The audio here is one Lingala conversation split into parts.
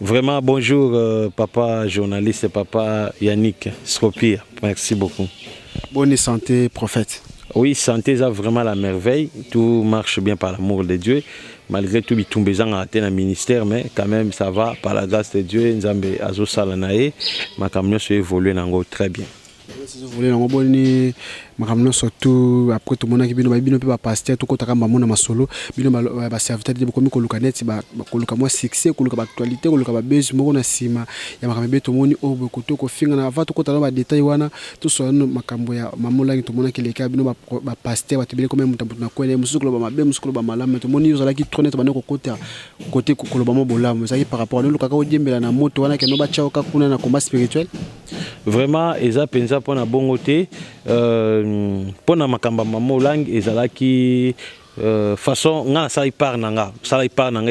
Vraiment, bonjour, papa journaliste, papa Yannick Skopir. Merci beaucoup. Bonne santé, prophète. Oui, santé, c'est vraiment la merveille. Tout marche bien par l'amour de Dieu. Malgré tout, il tombe besoin à un ministère, mais quand même, ça va par la grâce de Dieu. Nzambe azo salanae, ma camion se évolue très bien. Si vous voulez, surtout après tout le monde qui vient de faire pasteur, tout le monde a solo, ba serviteur de comme kolukanet, ba koluka succès, koluka actualité, koluka base, mo na sima, ya makambe tout le monde au bokoto ko finga na va tout kota ba détail wana, tout so makambo ya mamola tout le monde qui les cas bino ba pasteur ba tibele comme mutambu na kwele musukulo ba mabe musukulo ba malama tout le monde yozala ki trône ba ko côté koloba mo bolam, ça par rapport à nous kaka odiembela na moto wana ke no ba chao ka kuna na combat spirituel. Vraiment, eza penza pour na bon côté, pour na makamba mamo lang ezalaki façon nga ça y part nanga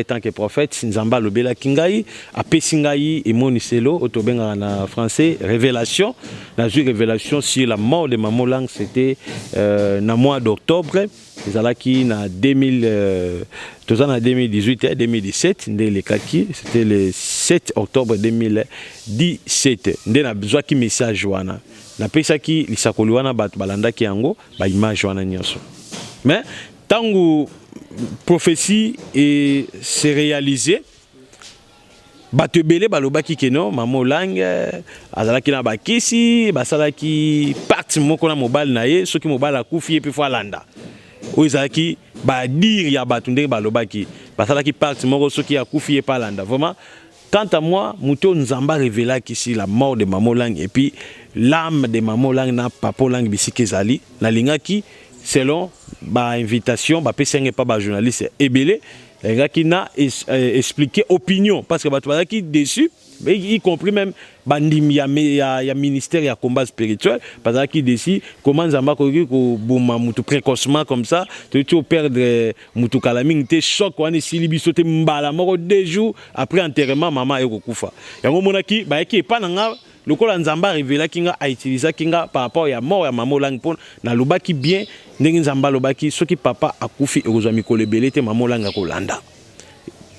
tant que prophète Nzamba lobela kingai apesi ngai et moniselo otobenga na français révélation la révélation sur la mort de Mamo Lang. C'était na mois d'octobre ezalaki na 2018 et 2017 c'était le 7 octobre 2017 ndé na besoin ki message wana na pesa ki lisakoli wana bat balanda ki yango ba image wana nyonso. Mais tangu prophétie et s'est réalisée, batebele balobaki keno Mamo Lang azalaki na bakisi basalaki parti moko na mobile na ye soki mobile akufi et puis fois landa oizaki ba dire ya batunde balobaki basalaki parti moko soki akufi et pas landa. Vraiment, quant à moi, Mouto Nzamba révéla ici la mort de Mamo Lang et puis l'âme de Mamo Lang na Papa Lang bisikezali na lingaki selon ba invitation ba pesenge pas ba journaliste ebele les qui n'a expliqué opinion parce que ba to qui dessus mais y compris même bandim ya ministère ya combat spirituel parce qui décide comment Nzamba ko boma mutu précocement comme ça tu perdre mutu kalaming te choc wana silibi sauter mbala moko 2 jours après enterrement maman eko kufa yango monaki ba ki pa nanga lokola Nzamba révéla kinga a utilisé kinga par rapport ya mort ya Mamo Lang pon na lobaki bien ndenge Nzamba lobaki soki papa akufi ekozwa mikolo ebele te Mamo Lang akolanda.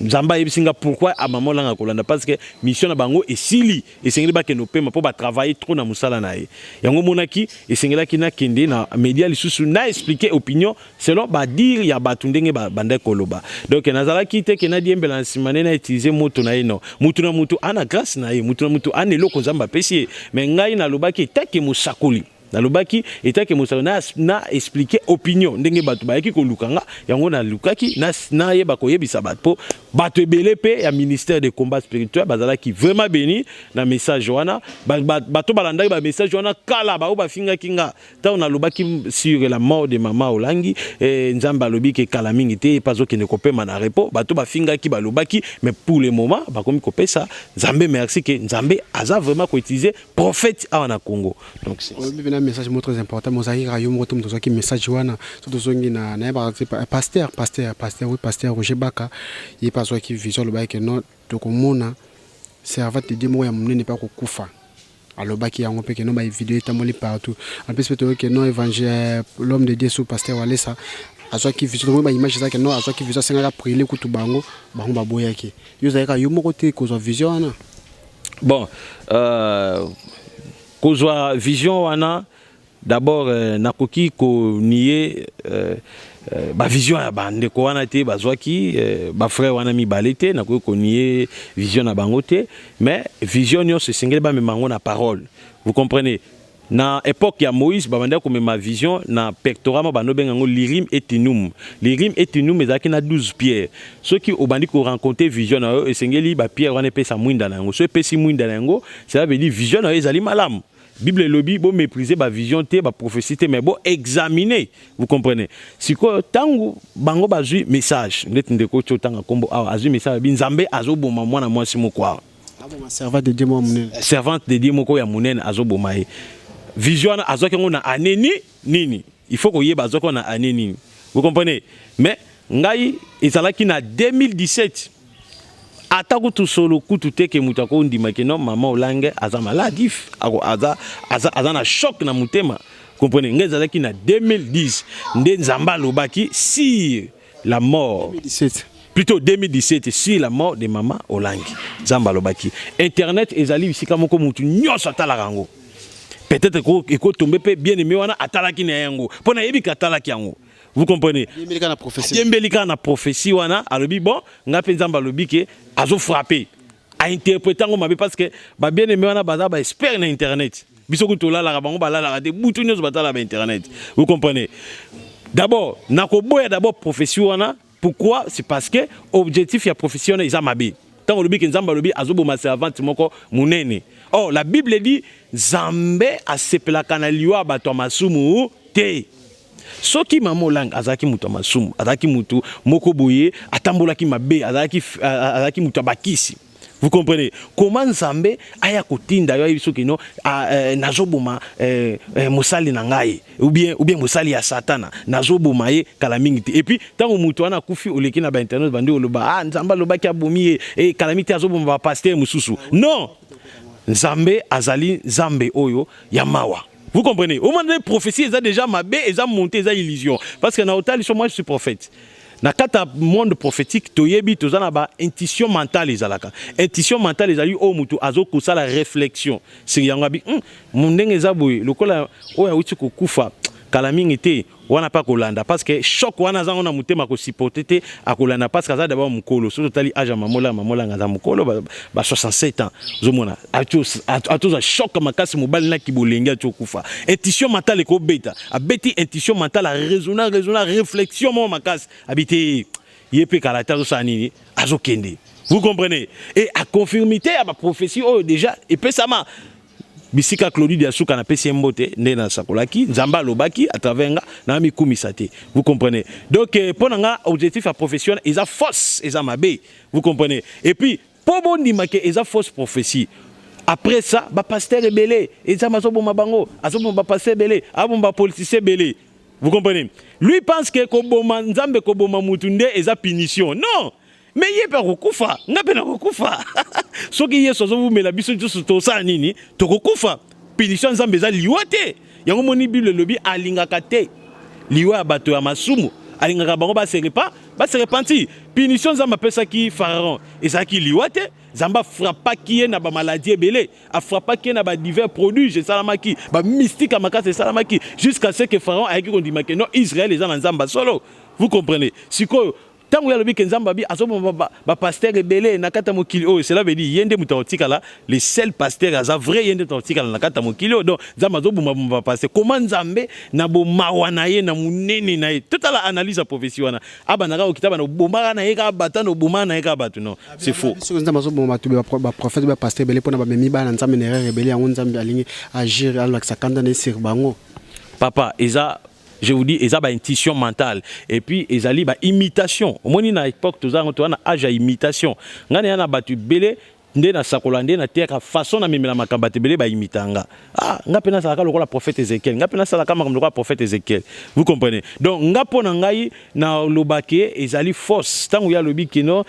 Nzamba yebisinga pourquoi a Mamo Lang akolanda parce que mission na bango esili esengeli ba keno pema po ba travailler trop na musala na ye yango monaki esengela kina kende na média lisusu na expliquer opinion selon ba dire ya batu ndenge ba banda koloba. Donc nazala kite ke na diembela nsimane na utiliser moto na ye no mutu na mutu ana grâce na ye mutu na mutu ane loko Nzamba pesi mais ngai na lobaki take musakoli na lobaki etake musala na expliquer opinion ndenge batu bayaki ko lukanga yango na lukaki na ye bako yebisa batu po batu ebele pe ya ministère de combat spirituel bazala ki vraiment béni na message wana batu balanda ba message wana kala ba ba finga kinga ta na lobaki sur la mort de Mama Olangi Nzamba lobi ke kala mingi te pazo ke ne kopema na repo batu ba finga ki ba lobaki mais pour le moment ba komi kopesa Nzambe merci que Nzambe aza vraiment ko utiliser prophète na Congo. Donc c'est message très important mosaïque rayo moto mtozo ki message wana surtout zongi na pasteur Roger Baka il passe qui vision le bail que non to komona servant de Dieu mo ya munene pas kokufa alobaki yango pe que non ba vidéo etamoli partout en plus peut que non évangile l'homme de Dieu sous pasteur Walesa azwa ki vision ba image ça que non azwa ki vision senga prier kutu bango ba boyaki yo zaika yo moko te ko vision wana bon kozwa vision wana d'abord nakoki ko nier ba vision ya bandeko wana te bazwaki ba frère wana mibale te nakoki ko nier vision na bango te mais vision yo se singeli ba memango na parole. Vous comprenez na époque ya Moïse babanda ko mema vision na pectorat ba no bengango lirim etinum ezaki na 12 pierres ceux qui obandi ko rencontrer vision na yo esengeli ba pierre wana pesa mwinda na yango so pesi mwinda na yango ça veut dire vision na yo ezali malamu. Bible lobby bo mépriser ba vision te ba prophétie te mais bo examiner. Vous comprenez si ko tangu bango bazui message ngeti ndeko tanga kombo azui message binzambe azoboma mwana mwasi mokwa servante de Dieu mo munene servante de Dieu moko ya munene azoboma ye vision azoki ngo na aneni nini il faut ko yeba azoko na aneni. Vous comprenez mais ngai ezalaki na 2017 ataku tu solo kutu teke mutako ndima ke non Mama Lang aza maladif aza na choc na mutema. Comprenez ngai ezalaki na 2010 nde Nzamba lobaki si la mort 2017 plutôt 2017 sur la mort de Maman Olangi. Zamba lobaki. Internet ezali bisika moko mutu nyonso atalaka yango. Peut-être que tombe bien aimé wana atalaki na yango. Pona yebi ka atalaki yango. Vous comprenez? Yembelika na prophétie. Yembelika na prophétie wana alobi bon, ngape nzamba lobi ke azo frapper. A interpréter ngo mabe parce que ba bien aimé wana baza ba expert na internet. Biso ko tolala bango balala de butu nyonso batala ba internet. Vous comprenez? D'abord, nakoboya d'abord prophétie wana. Pourquoi? C'est parce que objectif ya prophétie wana izamabe. Tant que le bik nzamba lobi azobo ma servante moko munene. Oh, la Bible dit Zambe asepelaka na liwa bato masumu te. Soki Maman Olangi azaki mutu masumu, azaki mutu moko boye, atambolaki mabe, azaki mutu abakisi. Vous comprenez? Comment Nzambe aya kotinda yo soki no nazoboma mosali na ngai ou bien mosali ya satana nazoboma ye kala mingi te. Et puis tant mutu wana kufi oleki na ba internet bandi oloba Nzamba lobaki abomi e kala mingi te azoboma ba pasteur mususu. Non. Nzambe azali Nzambe oyo ya mawa. Vous comprenez? Au moment des prophéties, ils ont déjà mabé, ils ont monté, ils ont illusion. Parce que dans le moi je suis prophète. Dans le monde prophétique, toyebi tozana ba intuition mentale ezalaka. Intuition mentale ezali o mutu azoko sala réflexion. C'est yangabi mon ndenge ezaboy lokola oya uti ko kufa kala mingi te wana pa kolanda parce que choc wana zango na mutema ko supporter te akolanda parce que ça d'abord mukolo so totali age Maman Olangi za mukolo ba 67 ans zomona atoza choc makasi mobali na kibolengi atokufa intuition mentale ko beta abeti intuition mentale raisonner réflexion mo makasi habité yepe caractère zo sanini azokende. Vous comprenez? Et à conformité à ma prophétie oh déjà et peut ça ma bisika Claudie Diasuka na pesi mbote ndena sakolaki Nzamba lobaki à travers nga na mi kumisate. Vous comprenez? Donc pour nga objectif à profession eza fausse eza mabe. Vous comprenez? Et puis pour bon dimake eza fausse prophétie. Après ça ba pasteur rebelle eza mazobo mabango azobo ba pasteur belé abomba politicien belé. Vous comprenez? Lui pense que koboma Nzambe koboma mutunde eza punition. Non. Mais il est pas kufa, n'a pas kufa. Ce qui est sozo mais la biso juste to sa nini, to kufa. Punition Nzambe za liwate. Yango moni Bible lobi alingaka te. Liwa bato ya masumu, alingaka bango ba se repentir. Punition Nzambe pesa ki pharaon, ezaki liwate. Zamba frappa qui na ba maladie belé, a frappa qui na ba divers produits, je salamaki, ba mystique makase salamaki jusqu'à ce que pharaon a qui ondima que non Israël les en Nzamba solo. Vous comprenez? Siko tant que le Nzamba bi azobo ba pasteur rebelle na kata mokili oh cela veut dire yende mutaotika là les seuls pasteurs aza vrai yende mutaotika na kata mokili donc Nzamba azobo ba pasteur comment Nzambe na bo mawana ye na munene na ye toute la analyse à prophétie wana aba na ka okitaba na bomara na ye ka bata no bomana na ye ka batu non c'est faux. Nzamba azobo ba prophète ba pasteur rebelle pona ba memi ba na Nzambe na rebelle ya Nzambe alingi agir alors sa kanda na sir bango papa eza je vous dis, ils ont une intuition mentale. Et puis, ils ont une imitation. Au moins, à l'époque, ils ont une âge à imitation. Ils ont battu belé, na sakolande na terre façon na memela makambate belé ba imitanga. Ah, nga pena salaka lokola prophète Ézéchiel. Nga pena salaka makam lokola prophète Ézéchiel. Vous comprenez? Donc, nga pona ngai na lobake ezali fausse. Tango ya lobi kino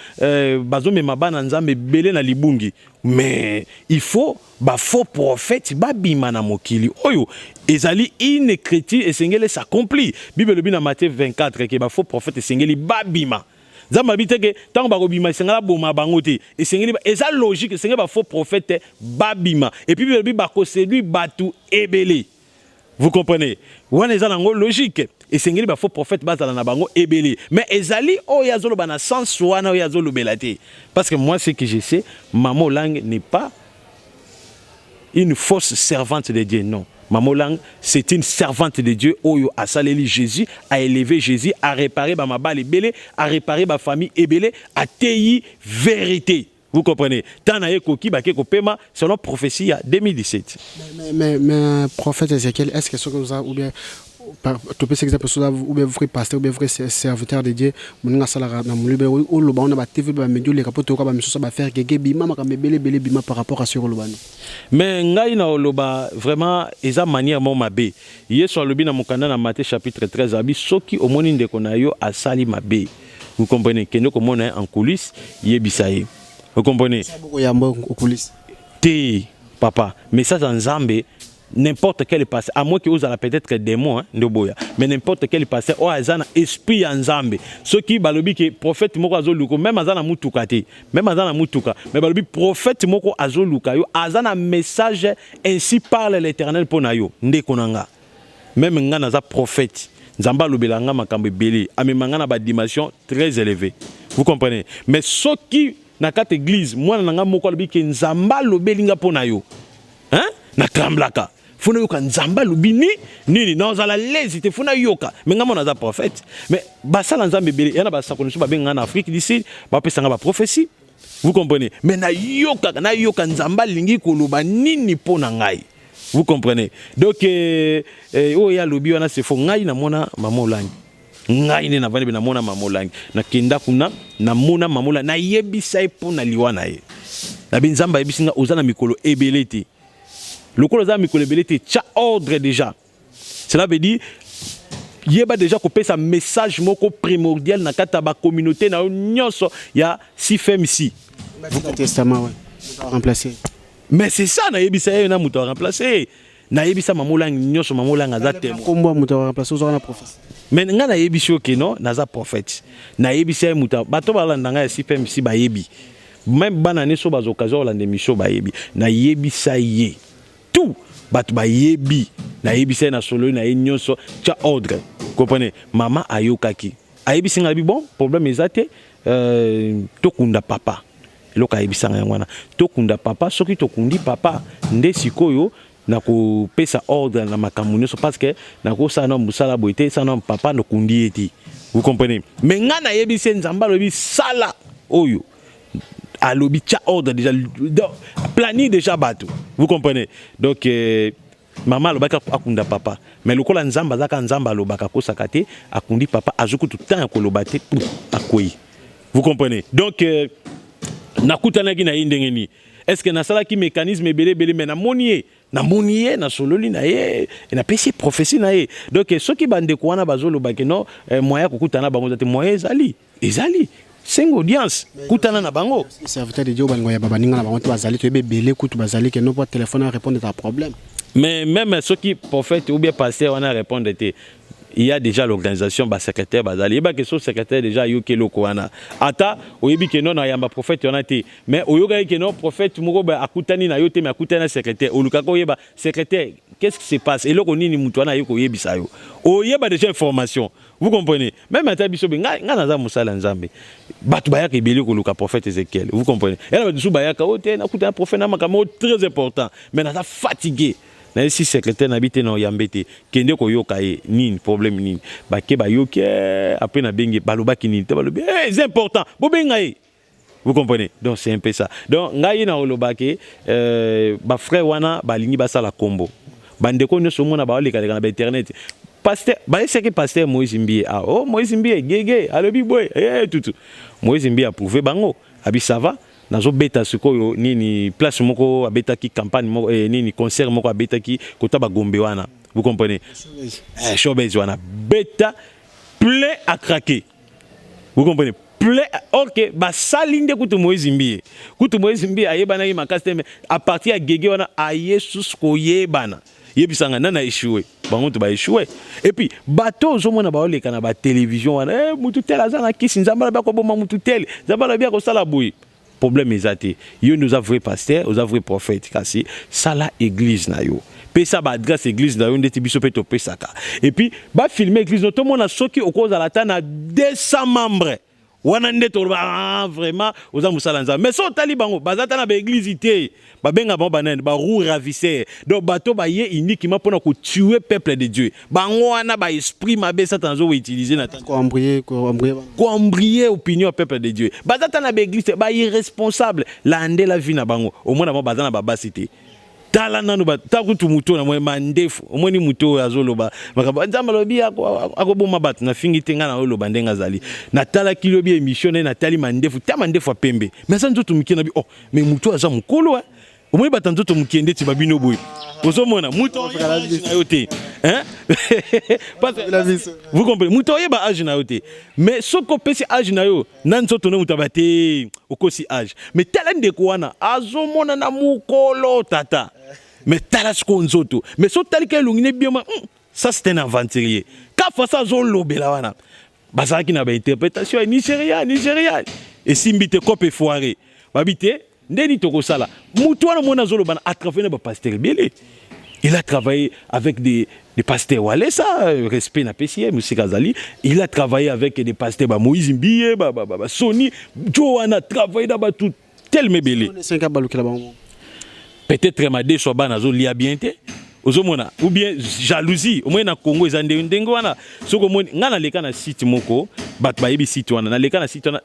bazo mema bana Nzambe belé na libungi. Mais il faut ba faux prophète ba bima na mokili. Oyo ezali inécriture et sengeli s'accomplit. Bible lobi na Matthieu 24 que ba faux prophète sengeli ba bima. Zamba biteke tant ba robima sengala boma bangote et sengeli eza logique sengeli ba faux prophète babima et puis Bible ba ko séduit batu ebele. Vous comprenez? Wana eza nango logique et sengeli ba faux prophète bazala na bango ebele mais ezali o yazolo bana sens wana o yazolo belate parce que moi ce que je sais Maman Olangi n'est pas une fausse servante de Dieu non. Maman Olangi, c'est une servante de Dieu. Oyo a saleli Jésus, a élevé Jésus, a réparé ma mabale ebele, a réparé ma famille ebele, a teyi vérité. Vous comprenez? Tanaye koki bake kopema selon prophétie à 2017. Mais prophète Ézéchiel, est-ce que ce que vous avez ou bien tu peux exemple ou bien vrai pasteur ou bien vrai serviteur de Dieu moninga sala na mulube ou lo ba on ba TV ba medio le kapoto ka ba miso ba faire gege bima maka mebele bele bima par rapport à ce que lobano mais ngai na loba vraiment eza manière mo mabe yeso lobi na mokanda na Matthieu chapitre 13 abi soki omoni ndeko na yo asali mabe vous comprenez que nous comme en coulisses yebisaye vous comprenez ça beaucoup ya en coulisses te papa mais ça Nzambe n'importe quel passé, à moins que vous avez peut-être des mots, hein, mais n'importe quel passé, oh, azana esprit en zambe. Ce qui balobi que prophète moko azoluko, même azana mutukate, même azana mutuka, mais balobi prophète moko azoluka yo, azana message ainsi parle l'Éternel pour nayo, ndekonanga. Même nga naza prophète, nzamba lobelanga makambe belé, amemanga na ba dimension très élevée. Vous comprenez? Mais ce qui na kat église, moi nanga moko lobi que nzamba lobelinga pour nayo, hein? Na tremblaka. Funa yoka nzamba lubini nini na ozala lésité funa yoka mais ngamo naza prophète mais basala nzambe belé yana basa konoso ba benga na Afrique d'ici ba pesanga ba prophétie. Vous comprenez? Mais na yoka nzamba lingi koloba nini pona ngai. Vous comprenez? Donc oh ya lobi wana se fo ngai na mona mamolangi ngai ne na vane na mona mamolangi na kenda kuna na mona mamola na yebisa pona liwana ye na binzamba yebisinga ozana mikolo ebelete. Le col za mikolo ebelete tcha ordre déjà. Cela veut dire il y a déjà coupé sa message moko primordial na kata ba communauté na nyonso ya si femme ici. Le testament ouais. Remplacer. Mais c'est ça na yebisa na muto remplacer. Na yebisa mamolang nyonso mamolang za temo. Kombo muto remplacer zo na prophète. Mais nga na yebisho ke non na za prophète. Na yebisa muto bato balanda nga si femme ici ba yebi. Même banane so bazo occasion la démission ba yebi. Na yebisa ye. Tout bato ba yebi. Na yebisa na solo na nyonso tcha ordre. Comprenez? Maman ayokaki. Ayebisa nga bi bon problème ezate tokunda papa. Loka ayebisanga ngwana tokunda papa soki tokundi papa nde sikoyo na ko pesa ordre na makambo nyonso parce que na ko sana musala boité sana papa no kundi eti. Vous comprenez? Mais nga na yebisa nzamba lobi sala oyo alobi tcha ordre déjà plani déjà bato. Vous comprenez? Donc maman alobaka akunda papa mais lokola nzamba zaka nzamba alobaka kosaka te akundi papa azuku tout temps akoloba te akoyi. Vous comprenez? Donc nakutanaki na indengeni est-ce que na sala ki mécanisme belé mais na monier na sololi na ye na pesi prophétie na ye. Donc ceux qui bande ko wana bazolo ba ke no moya kokutana bango zate moya ezali single audience kutana na bango serviteur de Dieu bango ya baba ninga na bango bazali to belé kutu bazali ke no pas téléphone à répondre à ta problème. Mais même ceux qui prophète ou bien pasteur on a répondre te il y a déjà l'organisation ba secrétaire bazali ba que son secrétaire déjà yoke loko wana ata oyebi ke non na yamba prophète on a été mais oyoka ke non prophète moko ba akutani na yote mais akutani na secrétaire oluka ko yeba secrétaire qu'est-ce qui se passe et loko nini mutu wana yoko yebisa yo oyeba déjà information. Vous comprenez? Même ata biso nga naza musala nzambe batu bayaka ebeli ko luka prophète Ézéchiel. Vous comprenez? Et là biso bayaka ote na kutana prophète na makamo très important mais naza fatigué. Na si secrétaire n'habite na yambete kende ko yoka e nini problème nini ba ke ba yoke après na bengi baloba kinini te balobi c'est important bo benga e. Vous comprenez? Donc c'est un peu ça. Donc ngai na oloba ke ba frère wana ba lingi ba sala kombo bande ko nyoso mona ba oleka na internet pasteur ba ese ke pasteur Moïse Mbie ah oh Moïse Mbie gege alobi boy tout Moïse Mbie approuvé bango abi ça va nazo beta sikoyo nini place moko abeta ki campagne moko nini concert moko abeta ki kota ba gombe wana. Vous comprenez? Showbiz wana beta plein à craquer. Vous comprenez? Plein OK ba salinde kutu Moïse Mbie ayebana yi makaste mais à partir ya gege wana a Yesus ko yebana yebisanga nana échoué bango to ba échoué et puis bateau zo mona ba oleka na ba télévision wana mutu tel azana kisi nzamba ba ko boma mutu tel nzamba ba ko sala boui. Problème ezate yo nous a vrai pasteur nous a vrai prophète kasi ça la église na yo pesa ba adresse église na yo ndeti biso pe to pesaka et puis ba filmer église tout monde a soki okoza la tana 200 membres wana ndeto vraiment oza musala nza mais so tali bango bazata na ba église ité ba benga bango banane ba roue ravisseur donc bato ba ye uniquement pour ko tuer peuple de Dieu bango wana ba esprit mabe satan zo utiliser na ko embrier opinion peuple de Dieu bazata na ba église ba irresponsable la ndé la vie na bango au moins na bazana ba basité tala nanu ba takutu muto na mwema ndefu omoni muto azoloba makaba nzamba lobi akoboma bat na fingi tenga na oloba ndenga zali na tala kilobi émission na tali mandefu tama ndefu apembe mais ça nzoto mukina bi oh mais muto aza mukolo omoni bat nzoto mukende ti babino boy ozomona muto na yote hein vous comprenez muto yeba âge na yote mais soko pesi âge na yo nan nzoto no mutabate okosi âge mais tala ndeko wana azomona na mukolo tata mais talasco nzoto mais so talika elongine bien ça c'est un aventurier ka fasa zo lobela wana bazaki na ba interprétation Nigeria et simbite kope foiré babité ndeni toko sala mutu wana mona zo lobana à travers ba pasteur belé il a travaillé avec des pasteurs Walesa, respect na PCA, Monsieur Kazali. Il a travaillé avec des pasteurs Moïse Mbiye, Sony, Joanna a travaillé dans tout tel mebele. Peut-être ma deux soit banazo lia bien té. Ou bien jalousie. Au moins na Congo ils ont des wana. So comme ngana leka na site moko, bat ba yebi site wana. Na leka na site wana.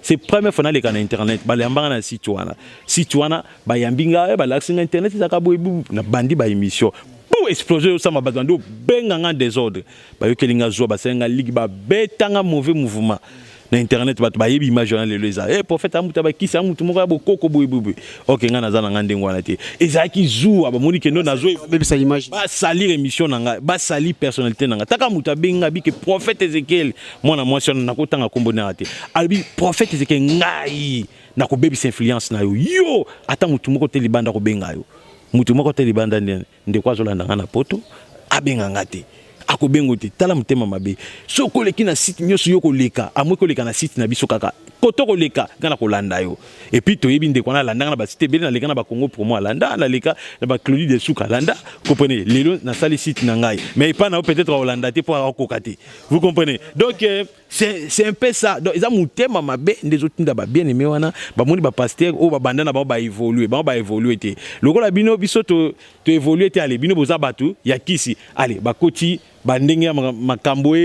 C'est première fois na leka na internet. Ba lembanga na site wana. Site wana ba yambinga ba l'accès internet ça bobu na bandi ba émission. Pour exploser ça ma bazando benga nga désordre. Ba yokelinga zo ba senga ligue ba betanga mauvais mouvement. Na internet bat ba yebi image na lelo eza prophète amuta ba kisa amutu moko ya bokoko boyebubu OK nga naza na ngande ngwana te ezaki zu aba moni kendo nazo bebisa image ba salir émission nanga ba salir personnalité nanga taka muta benga bi ke prophète Ezekiel mona mwasi na kotanga kombona te albi prophète Ezekiel ngai na ko bebisa influence na yo ata mutu moko te libanda ko benga yo mutu moko te libanda nde kwa zolanda na poto abenga ngate ako bengote tala mutema mabe so ko leki na site nyoso yo ko leka amwe ko leka na site na biso kaka koto ko leka ngana ko landa yo et puis to yebi ndeko na landa na ba site bele na leka na ba Congo pour moi landa na leka na ba Claudie de Souka landa comprenez lelo na sali site na ngai mais pas na peut-être au landa te pour akokate vous comprenez donc c'est un peu ça donc ils a mutema mabe ndezotinda ba bien aimé wana ba moni ba pasteur o ba banda na ba évoluer te lokola bino biso to évoluer te ale bino boza batu ya kisi allez ba koti bandenge makambo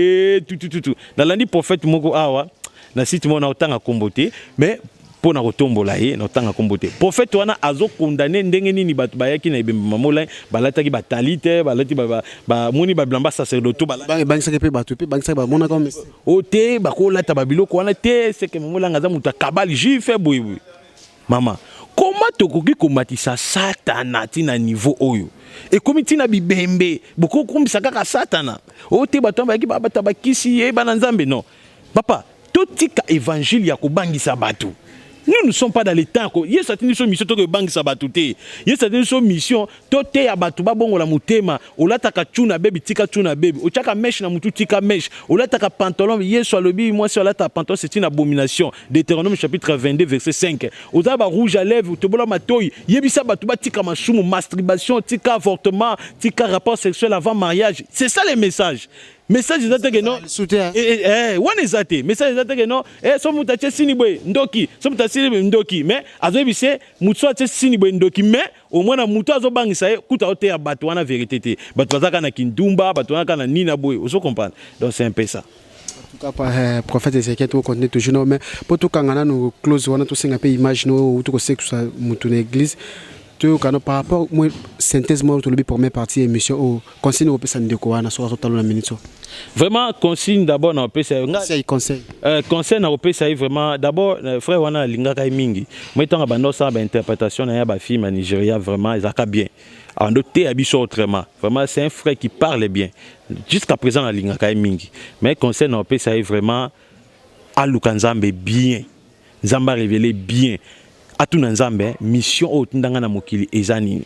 tout na landi prophète moko awa na site mona otanga kombote mais pona kotombola ye na otanga kombote prophète wana azo condamner ndenge nini batu bayaki na ibemba mamola balataki batalite balati ba moni ba blamba sacerdoto bangisa ke batu pe bangisa ba mona comme ote bakolata babiloko wana te c'est que mamola ngaza muta kabali juif boy mama comment tokoki komatisa satana tina niveau oyo et comme tina bibembe beaucoup comme ça kaka satana ote bato bayaki babata bakisi ye bana nzambe non papa totika évangile ya kobangisa bato. Nous ne sommes pas dans les temps. Il y a certaines mission que banque sabatouté. Il y a certaines mission toté abatuba bongo la mutema. Ola taka tuna baby tika tuna baby. Ochaka mesh na mutu tika mesh. Ola taka pantalon yeso alobi moi sur la ta pantalon c'est une abomination. Deutéronome chapitre 22 verset 5. Oza ba rouge à lèvres tobola matoyi. Yebisa batuba tika masumu masturbation tika avortement tika rapport sexuel avant mariage. C'est ça les messages. Message ezate que non wana ezate message ezate que non so muta che sini boy ndoki so muta sini ndoki mais azobi se mutu che sini boy ndoki mais au moins na mutu azo bangisa kuta ote ya bato wana vérité te bato bazaka na kindumba bato wana kana nina boy oso comprendre donc c'est un peu ça en tout cas prophète Ezekiel to continue toujours mais pour tout kangana no close wana to singa pe image no to ko sexa mutu na église par rapport à synthèse moi le première partie émission au conseil au pesa ndeko wana so talo na minute vraiment consigne d'abord na pesa conseil na pesa vraiment d'abord frère wana lingaka mingi moi tanga bando ça ba interprétation na ya ba film à Nigeria vraiment ezaka bien en noté abiso autrement vraiment c'est un frère qui parle bien jusqu'à présent na lingaka mingi mais conseil na pesa vraiment à Lukanzambe bien Nzamba révélé bien à tout Nzambe mission au tindanga na mokili ezani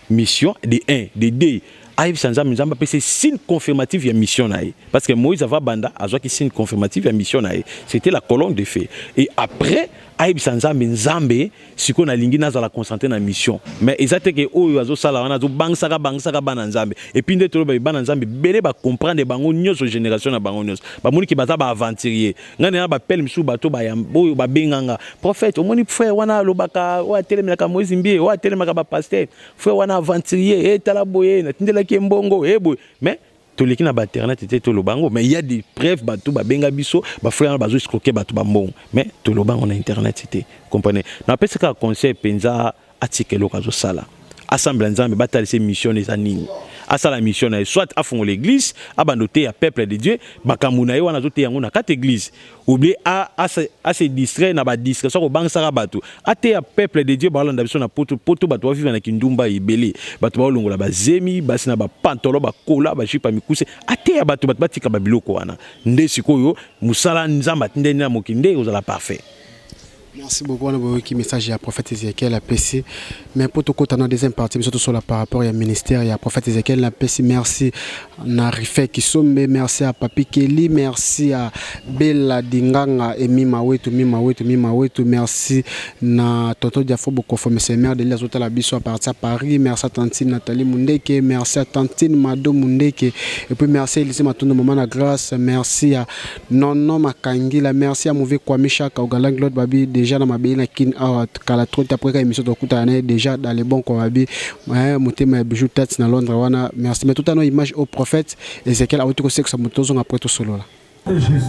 mission de 1 de 2 aïe Nzambe Nzamba c'est signe confirmatif ya mission naï parce que Moïse ava banda azwa ki signe confirmatif ya mission naï c'était la colonne de feu et après aïe Nzambe siko na lingi na za la concentrer na mission mais ezate que oyo azo sala wana zo bangsaka bana Nzambe et puis ndetolo ba bana Nzambe belé ba comprendre bango nyonso génération na bango nyonso ba moni ki baza ba aventurier ngana ba pelle misu bato ba yambo ba benganga prophète omoni frère wana lobaka wa telemaka Moïse Mbiye wa telemaka ba pasteur frère wana aventurier et tala boye na tindela ki mbongo boy mais toleki na ba internet était to lobango mais il y a des preuves bato ba benga biso ba frère bazo escroquer bato ba mbongo mais to lobango na internet c'était comprenez na pesa ka conseil penza atikelo kazo sala assemblée Nzambe batali ces missions les anini asa la mission soit à fond l'église abandoté à peuple de Dieu bakamuna yo wana zote yango na quatre église oublier à se distraire na ba distraction ko bangsaka bato ate ya peuple de Dieu balanda biso na poto bato vivre na kindumba ibele bato ba longola ba zemi basi na ba pantolo ba kola ba jipa mikuse ate ya bato batika ba biloko wana nde sikoyo musala Nzamba tindeni na mokinde ozala parfait. Merci beaucoup. On a vu qui message à prophète Ézéchiel à PC. Mais pour tout côté, dans la deuxième partie, mais surtout sur la par rapport au ministère, il y a prophète Ézéchiel à PC. Merci à Rifé Kisombe, merci à Papi Kelly, merci à Bella Dinganga et Mimawetu, merci à Toto Diafo Bokofo, mais c'est mère de l'Azota la Bisso à partir à Paris, merci à Tantine Nathalie Mundeke, merci à Tantine Mado Mundeke, et puis merci à Elise Matondo Maman la Grâce, merci à Nono Makangila, merci à Mouvé Kwamisha Kaugalang Lord Babi, déjà dans ma béine qui a la trotte après l'émission de Koutane, déjà dans les bons Kowabi, monté ma bijou tête dans Londres, wana merci. Mais tout à nos images au prophète Ézéchiel a tout que c'est que ça me tose après tout solo là. Jésus,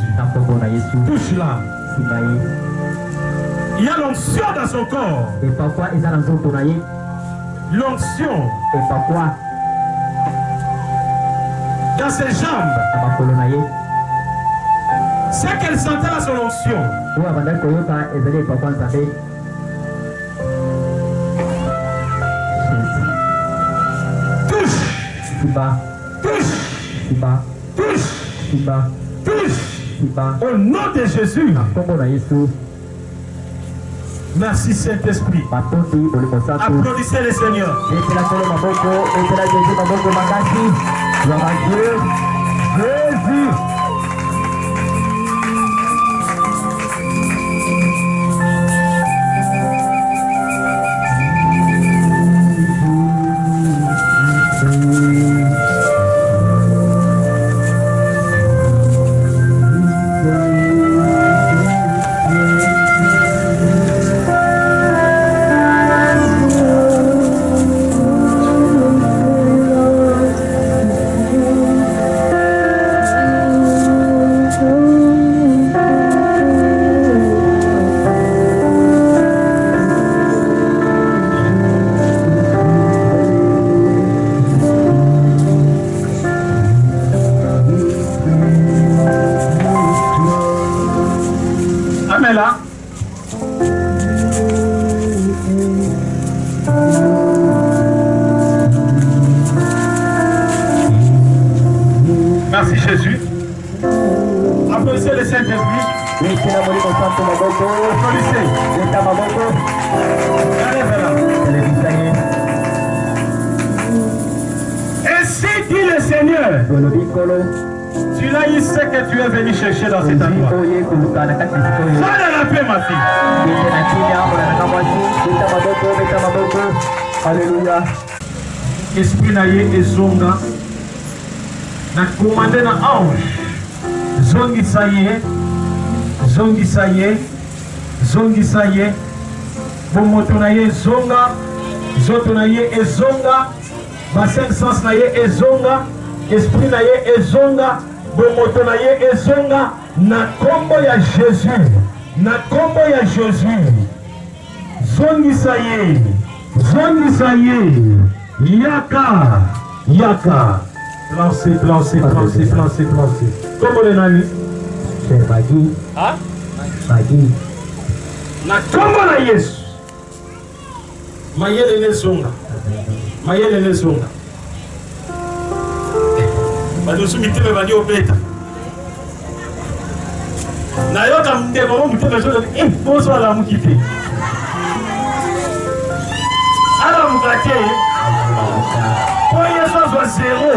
touche là. Il y a l'onction dans son corps. Et parfois ils ont l'onction. L'onction. Et parfois dans ses jambes. C'est qu'elle sentait là son onction. Touche. Touche. Touche. Au nom de Jésus. Merci Saint-Esprit. Applaudissez le Seigneur. Jésus. Là. Merci Jésus. Applaudissez le Saint-Esprit. Applaudissez. Ainsi dit le Seigneur. Tu l'as eu ce que tu es venu chercher dans cet endroit. Sois dans la paix, ma fille. Alléluia. Esprit naye ezonga. Na commandé na ange. Zongi saye. Zongi saye. Zongi saye. Bomoto naye zonga. Zoto naye ezonga. Bassin sens naye ezonga. Esprit naye ezonga. Bomoto naye ezonga. Na kombo ya Jésus. Na kombo ya Jésus. Zongi saye. Zongi saye. Yaka. Yaka. Lancez. Comment les nani? C'est Bagi. Hein? Bagi. Na kombo na Yesu. Mayele nezonga. Mayele nezonga. Badosu miteme bandi obeta. Na yoka mndeko mo muteme zo boso ala mukite. Ala mukate. Pour Yesu soit zéro.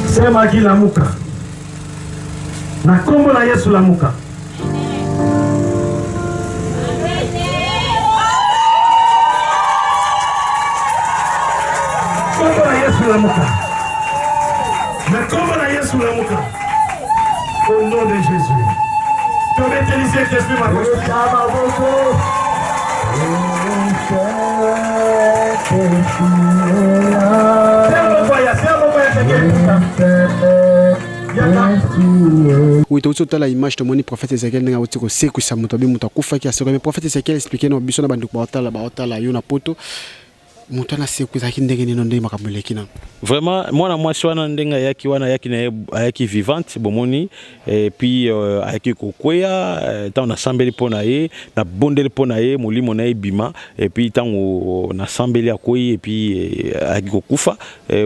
C'est Magi la muka. Na kombo na Yesu la muka. Kombo na Yesu la muka. Na kombo na Yesu la muka. Au nom de Jésus. Tu vas utiliser cet esprit ma bouche. Oui, tu as la image de mon prophète Ézéchiel n'a pas été c'est que ça m'a tombé mon coup fait qu'il a mais prophète Ézéchiel expliqué nos biso na bandu baotala yona poto moto na seku za kindenge ni ndenge makamuleki na vraiment mwana mwasi wana ndenga yaki wana yaki vivante bomoni et puis ayaki kokwea tant na sambeli pona ye na bondeli pona ye molimo na bima et puis tant na sambeli akoyi et puis ayaki kokufa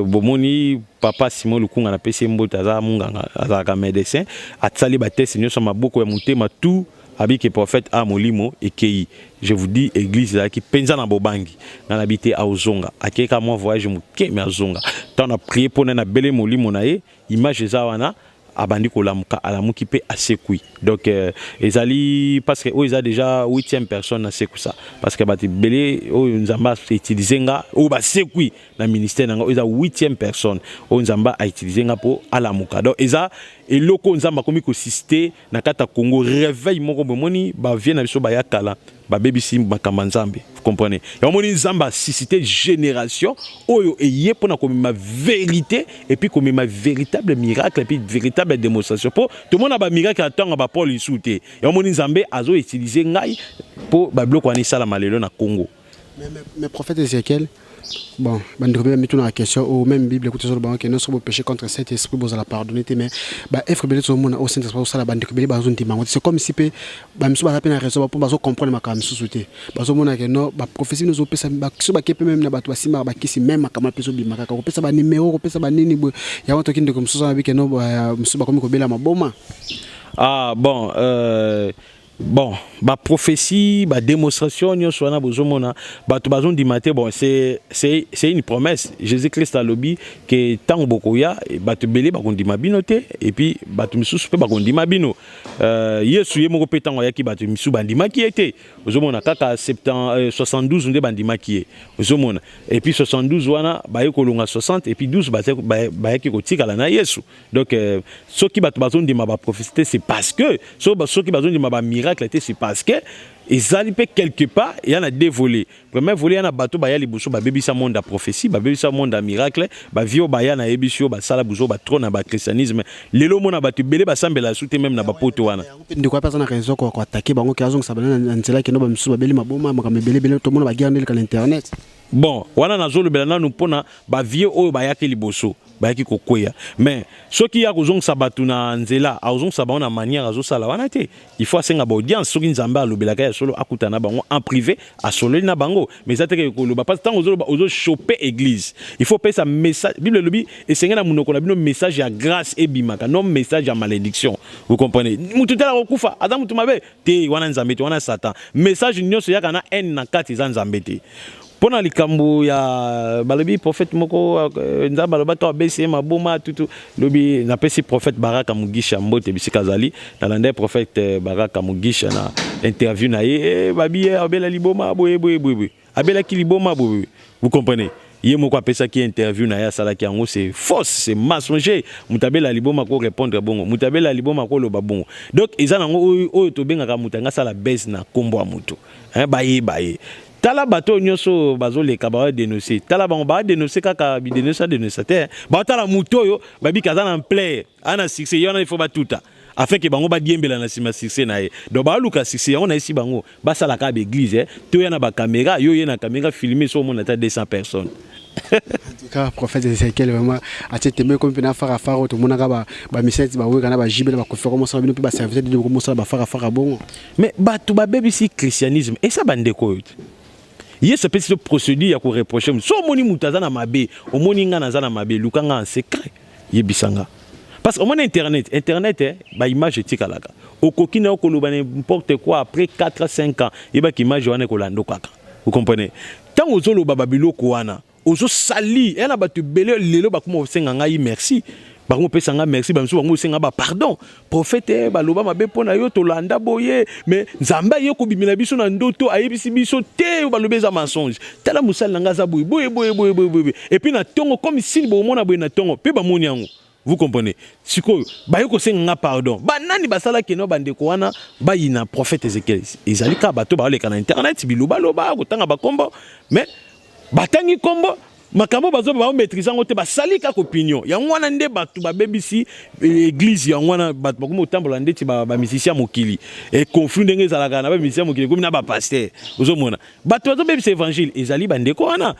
bomoni papa Simon Lukunga na pesi mbota za munganga azaka médecin atsali ba test nyoso maboko ya mutema tout habiki prophète a molimo ekei. Je vous dis église là qui penza na bobangi na habité a ozonga akeka moi voyage muke me azonga tant na prier pour na bele molimo na ye image za wana abandi kolamuka alamuki pe asekui donc ezali parce que ils a déjà 8e personne na seku ça parce que bati belé o nzamba utiliser nga o ba sekui na ministère nga ils a 8e personne o nzamba a utiliser nga pour alamuka donc eza eloko nzamba komi ko sister na kata Congo réveil moko bomoni ba vient na biso ba yakala ba bebisi makamba nzambe vous comprenez et moni nzamba susciter génération oyo eye pona comme ma vérité et puis comme ma véritable miracle et puis véritable démonstration pour tout le monde a ba miracle attend ba Paul isouté et moni nzambe azo utiliser ngai pour ba bloc wani sala malelo na Congo mais prophète Ézéchiel bon, bandeko mis tout dans la question ou même Bible écoute sur le banc que nous sommes péché contre cet esprit vous allez pardonner mais bah effre belé tout le monde au saint esprit ça la bandeko belé bazon dimanche c'est comme si pe ba miso ba peine raison pour bazo comprendre makam souté bazo mona que non ba prophétie nous opesa ba kiso ba kepe même na bato basima ba kisi même makama peso bimaka ko pesa ba numéro ko pesa ba nini bo ya wanto kinde comme ça avec que non miso ba komi ko bela maboma ah bon bon ba prophétie ba démonstration nyonso wana bozomona bato bazon di maté bon c'est une promesse Jésus-Christ a lobby que tant bokoya bato belé ba kondima binote et puis bato misusu pe ba kondima bino Yesu ye moko petango yaki bato misu bandima ki était bozomona kaka 72 nde bandima ki bozomona et puis 72 wana ba yekolonga 60 et puis 12 ba yaki kotika la na Yesu donc ceux qui bato bazon di ma ba prophétie c'est parce que ceux qui bazon di ma ba miracle c'est parce que ils allaient quelque part il y en a deux volets premier volet il y en a bateau ba yali buso ba bebisa monde à prophétie ba bebisa monde à miracle ba vio ba ya na ebisio ba sala buso ba trône ba christianisme lelo mona bato belé ba sambela soute même na ba poto wana ndiko pa sana raison ko attaquer bango ki azong sabana na nzela ke no ba misu ba beli maboma makame belé to mona ba garder ka internet bon wana nazolo bela na pona ba vieux oyo ba yaki liboso ba yaki kokwea mais soki ya kozong sabatu na nzela azong sabana manière azo sala wana te il faut asenga ba audience soki nzamba alobelaka ya solo akutana bango en privé a solo na bango mais ça te ke koloba parce que tant ozo choper église il faut passer message bible lobi esenga na munoko na bino message ya grâce et bimaka non message ya malédiction vous comprenez mutu tala kokufa adam mutu mabe te wana nzambe te wana satan message nyonso yaka na en na kati za nzambe te pona likambo ya balobi prophète moko nzamba lobaka obesi maboma tutu lobi na pesi prophète Baraka Mugisha mbote bisika zali na lande prophète Baraka Mugisha na interview na ye babi abela liboma boye abela ki liboma boye vous comprenez ye moko apesa ki interview na ya sala ki yango c'est fausse c'est mensonger mutabela liboma ko répondre bongo mutabela liboma ko loba bongo donc ezana ngo oyo to bengaka mutanga sala baisse na kombo ya mutu baye tala bato nyonso bazoleka ba dénoncer tala bango ba dénoncer kaka bi dénoncer te ba tala muto yo babi kaza na plaire ana succès yona il faut batuta afin que bango ba diembela na sima succès na ye do ba luka succès on a ici bango ba sala ka be église to yana ba caméra yo yena caméra filmer so mon ata 200 personnes en tout cas prophète Ézéchiel vraiment a été même comme na fara tout le monde ba misete ba weka na ba jibela ba conférence ba bino pe ba serviteur de commencer ba fara bon mais ba to ba bébé si christianisme et ça bande ko il y a ce petit procédure à reprocher so moni mutazana mabe o moni nga nazana mabe lukanga en secret yebisanga parce que on internet ba image tikalaka okokina okoloba n'importe quoi après 4 5 ans yeba ki image wana ko lando kaka vous comprenez tant ozolo babilo ko wana ozo sali ela batu belé lelo bakuma osenga ngai merci bango pesanga merci bamsu bango senga ba pardon prophète baloba mabe pona yo to landa boye mais nzamba ye ko bimina biso na ndoto ayebisi biso te balobeza mensonge tala musala nga za boye et puis na tongo comme si bo mona boye na tongo pe ba moni yango vous comprenez siko ba yo ko senga pardon ba nani basala keno bande ko wana ba yina prophète Ézéchiel ezalika bato ba leka na internet biloba loba ko tanga ba kombo mais batangi kombo makambo bazo ba maîtriser ngote ba sali ka opinion ya ngwana nde batu ba bebisi église ya ngwana batu ba ko tambola ndeti ba musicien mokili et conflit ndenge ezalaka na ba musicien mokili comme na ba pasteur ozomona batu bazo bebisa évangile ezali bandeko wana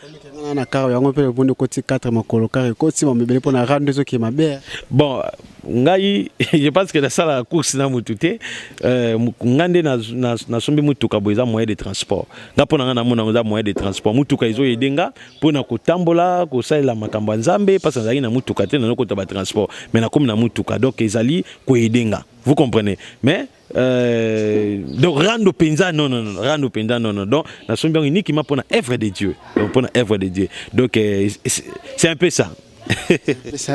na karo yango pe bonde koti 4 makolo kare koti ba mebele pona rando zo ki mabe bon ngai je pense que la sala course na mutute ngande na sombi mutuka boza moyen de transport ngapona na mona ngoza moyen de transport mutuka izo yedenga pona kotambola ko salela makambo nzambe pasa zali na mutuka te na kota ba transport mais na comme na mutuka donc ezali ko yedenga vous comprenez mais donc rando penza non rando penza non donc na sombi uniquement pour la œuvre de Dieu donc pour la œuvre de Dieu donc c'est un peu ça.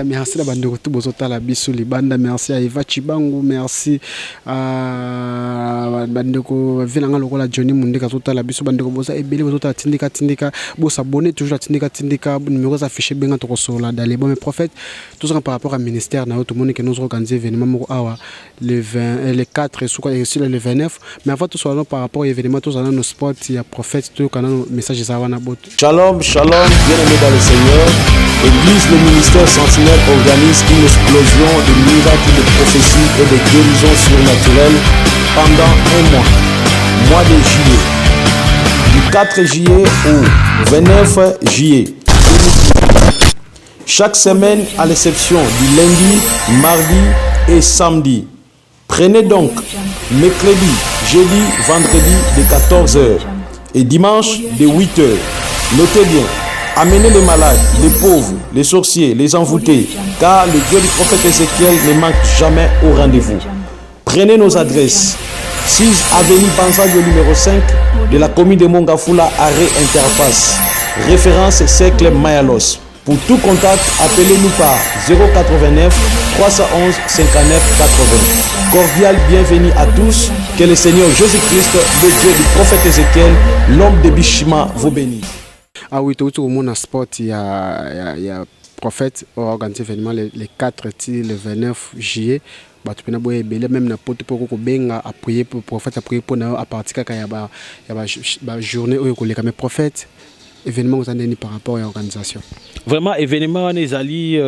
Merci à Bandeko Tubozotala Bisu Libanda, merci à Eva Chibangu, merci à Bandeko Vilanga Lokola Johnny Mundeka Totala Bisu Bandeko Bosa Ebele Bozota Tindika Bosa Bonnet toujours à Tindika numéros affichés bien Tokosola dans les bons prophètes tout ça par rapport à ministère na tout le monde que nous organisons événement awa le 20 les 4 et sur le 29 mais avant tout ça par rapport à événement tous nos spots il y a prophète tout canal message Zawana Bot. Shalom bien-aimés dans le Seigneur. Église le ministère Sentinelle organise une explosion de miracles, de prophéties et de guérisons surnaturelles pendant un mois de juillet. Du 4 juillet au 29 juillet. Chaque semaine, à l'exception du lundi, mardi et samedi. Prenez donc mercredi, jeudi, vendredi de 14h et dimanche de 8h. Notez bien. Amenez les malades, les pauvres, les sorciers, les envoûtés, car le Dieu du prophète Ézéchiel ne manque jamais au rendez-vous. Prenez nos adresses. 6 avenue Banzague numéro 5 de la commune de Mongafula, arrêt interface. Référence Cercle Mayalos. Pour tout contact, appelez-nous par 089 311 59 80. Cordial bienvenue à tous. Que le Seigneur Jésus-Christ, le Dieu du prophète Ézéchiel, l'homme de Bishima, vous bénisse. Ah oui, tout le monde a sport, il y a prophète organisé événement les 4 le 29 juillet. Même na pote pour benga appuyer pour prophète appuyer pour à partir quand il y a journée où il y a mes prophètes événement aux années par rapport à l'organisation. Vraiment événement les alliés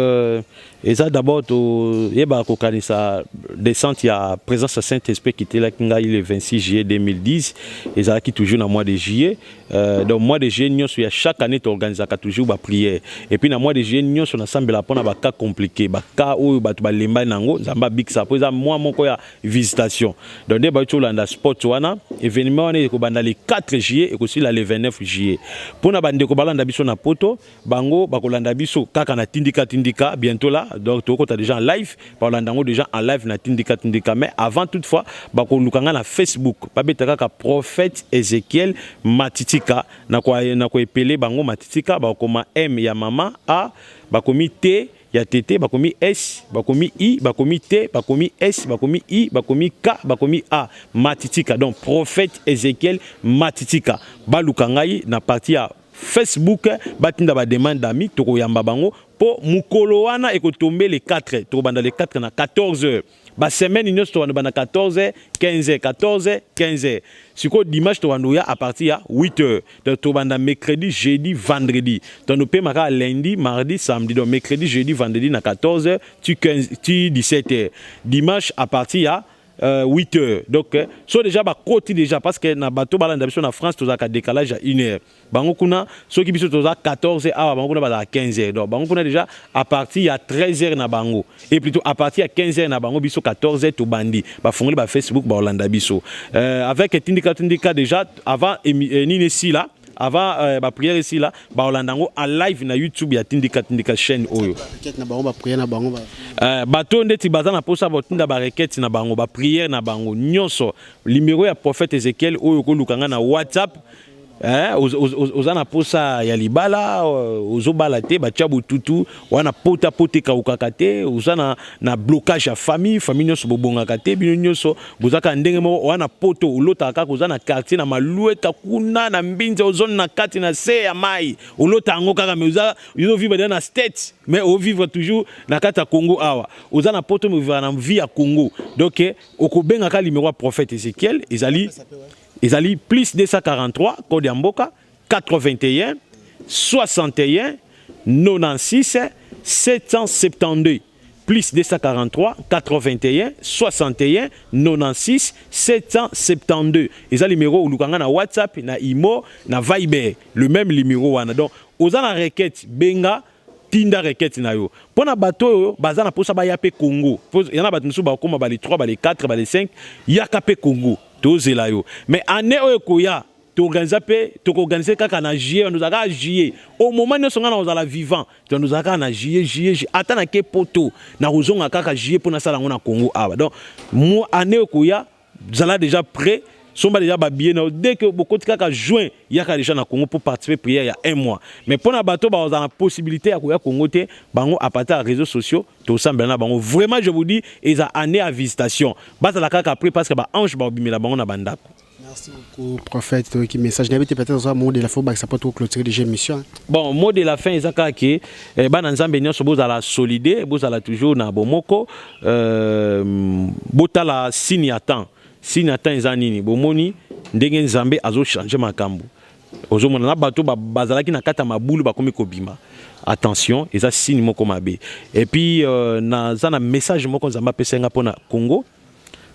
ça d'abord il y a sa descente il y a présence de Saint-Esprit qui était là le 26 juillet 2010 et ça qui toujours dans mois de juillet donc mois de juillet nous chaque année organise toujours ba prière et puis dans mois de juillet nous on ensemble là pour na ba cas compliqué ba cas où ba ba lemba nango zamba big ça pour ça moi mon ya visitation donc des ba tout là sport wana événement on est ko banda le 4 juillet et aussi là le 29 juillet pour na bande ko balanda biso na poto bango ba ko landa biso kaka na tindika bientôt là donc tu as déjà en live par l'andango déjà en live na tindika mais avant toutefois bako lukanga na Facebook pas betaka ka prophète Ézéchiel Matitika na ko epele bango Matitika bakoma M ya mama A bakomi T ya tété bakomi S bakomi I bakomi T bakomi S bakomi I bakomi K bakomi A Matitika donc prophète Ézéchiel Matitika balukangai na partie ya Facebook batinda ba demande d'amis toko yamba bango po mukolo wana ekotombe les 4 to banda les 4 na 14h ba semaine nyos to banda 14h 15h 14h 15h siko dimanche to ya à partir ya 8h to banda mercredi jeudi vendredi to no pe maka lundi mardi samedi donc mercredi jeudi vendredi na 14h tu 17h dimanche à partir ya 8h donc so déjà ba côté déjà parce que na bateau balanda biso na France toza ka décalage à 1h bango kuna so ki biso toza 14h ah bango kuna ba 15h donc bango kuna déjà à partir à 13h na bango et plutôt à partir à 15h na bango biso 14h to bandi ba fongoli ba Facebook ba Holanda biso avec tindika déjà avant nini si là avant ba prière ici là ba Holandango en live na YouTube ya tindika chaîne oyo na bango ba prière na bango bato ndeti bazana posa botinda ba requête na bango ba prière na bango nyonso numéro ya prophète Ézéchiel oyo ko lukanga na WhatsApp ozana posa ya libala ozobala te batia bututu wana pota ka ukakate ozana na blocage ya famille nyonso bobongaka te bino nyonso bozaka ndenge mo wana poto ulota kaka ozana quartier na malueta kuna na mbinze ozone na kati na se ya mai ulota ngo kaka mais uzo vivre dans state mais o vivre toujours na kati ya Congo awa ozana poto me vivre na vie ya Congo donc okobenga ka numéro prophète Ézéchiel ezali plus 243 code ya mboka 81 61 96 772 plus 243 81 61 96 772. Et ça numéro où nous na WhatsApp, na Imo, na Viber, le même numéro wana. Donc aux la requête benga tinda requête na yo. Pona bato baza na posa ba yape Congo. Il y en a bato ba koma ba les 3 ba les 4 ba les 5 yakape Congo. Tozela yo. Mais année oyo koya tu organiser kaka na juillet, nous avons juillet. Au moment où nous sommes dans la vivant, nous avons na juillet. Attends que poto, na rozonga kaka juillet pour na sala ngona Congo aba. Donc moi année okoya, zala déjà prêt, somba déjà ba billet dès que beaucoup de kaka juin, yaka déjà na Congo pour participer prière il y a 1 mois. Mais pour na bato ba on a la possibilité à koya Congo te, bango à partir des réseaux sociaux, tout ça ben bango vraiment je vous dis, ils a année à visitation. Bata la kaka après parce que ba ange ba bimela bango na bandako. Merci beaucoup, prophète. Qui message n'avait peut-être un mot de la fin, ça peut tout clôturer déjà émission. Bon, mot de la fin, c'est que Bananzambe Nyonso boza la solide, boza la toujours na bomoko, bota la signatan ezanini, bomoni ndenge Nzambe azo changer makambo. Ozo mona na bato bazalaki na kata mabulu bakomi kobima. Attention, eza signe moko mabe. Et puis na zana message moko Nzambe pesenga pona Congo.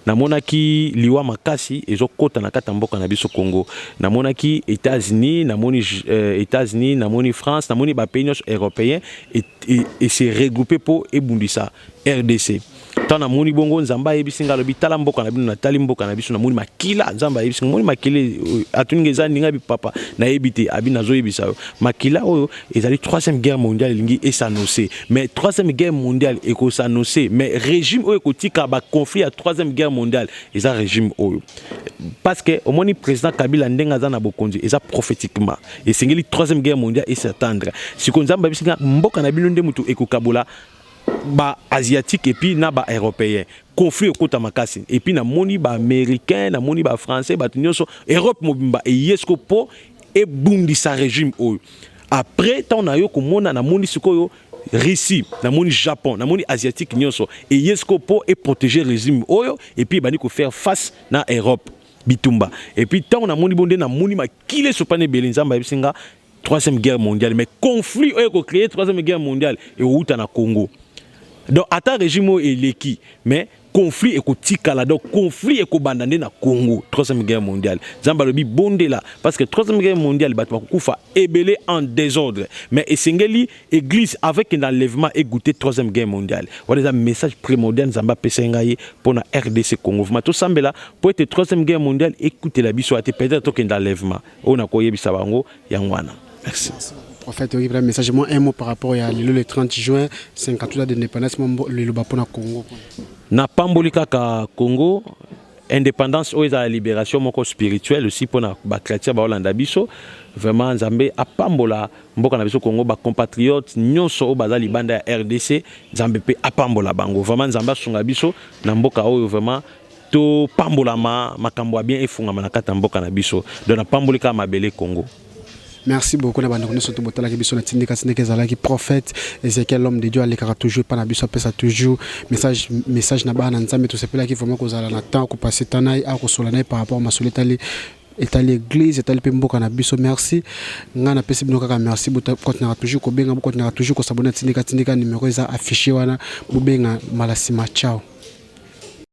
Namonaki liwa makasi ezokota na kata mboka na biso Congo. Namonaki États-Unis, namoni France, namoni ba pays européens et se regrouper pour ebundisa RDC. Tant namoni bongo Nzamba ebisinga lobi tala mboka na bino na tali mboka na biso namoni makila Nzamba ebisinga namoni makile atuningeza ninga bi papa na ebité abina zo ebisa makila oyo ezali 3e guerre mondiale lingi esanocé mais 3e guerre mondiale ekosanocé mais régime oyo kotika ba conflit à 3e guerre mondiale eza régime oyo parce que au moni président Kabila ndenga za na bokonzi eza prophétiquement et singeli 3e guerre mondiale et s'attendre si ko Nzamba ebisinga mboka na bino nde mutu ekokabola ba asiatique et puis na ba européen conflit au kota makasi et puis na moni ba américain na moni ba français ba tunyoso Europe mobimba et yesko po et bundi sa régime oyo après tant na yo ko mona na moni sikoyo Russie na moni Japon na moni asiatique nyonso et yesko po et protéger régime oyo et puis bani ko faire face na Europe bitumba et puis tant na moni bonde na moni makile sopane belinzamba bisinga 3e guerre mondiale mais conflit oyo ko créer 3e guerre mondiale et outa na Congo. Donc, à ta régime est l'équi, mais conflit est kotikala, donc conflit est kobandane na Congo, 3e guerre mondiale. Zambalobi bonde là, parce que 3e guerre mondiale, bat koufa ébélé en désordre. Mais Essengeli, église avec un enlèvement et goûté 3e guerre mondiale. Voilà un message primordial Zamba Pesengaye pour la RDC Congo. Tout ça, là, pour être 3e guerre mondiale, écoutez la biso, peut-être qu'un enlèvement. On a koye bisabango, yangwana. Merci. Prophète, un message, moi un mot par rapport à le 30 juin, 50 ans d'indépendance, le Bapona Congo. Na pambolika ka Congo, indépendance ou la libération moko spirituelle aussi pour na ba chrétien ba Hollanda biso, vraiment Nzambe a pambola mboka na biso Congo ba compatriotes nyonso o bazali banda ya RDC, Nzambe pe a pambola bango. Vraiment Nzamba sunga biso na mboka oyo vraiment to pambola makambo bien efunga na kata mboka na biso. Donc na pambolika mabele Congo. Merci beaucoup. On a surtout botala ki biso na tindika ezala ki prophète Ezekiel l'homme de Dieu alekaka toujours pas na biso pesa toujours message na bana Nzambe to sepela ki vraiment kozala na temps ko passer tanai a ko solana par rapport à masoleta et à l'église et à l'épimboka na biso merci ngana pesi bino kaka merci bota continuera toujours ko benga continuera toujours ko s'abonner tindika numéro eza affiché wana bo benga malasima ciao.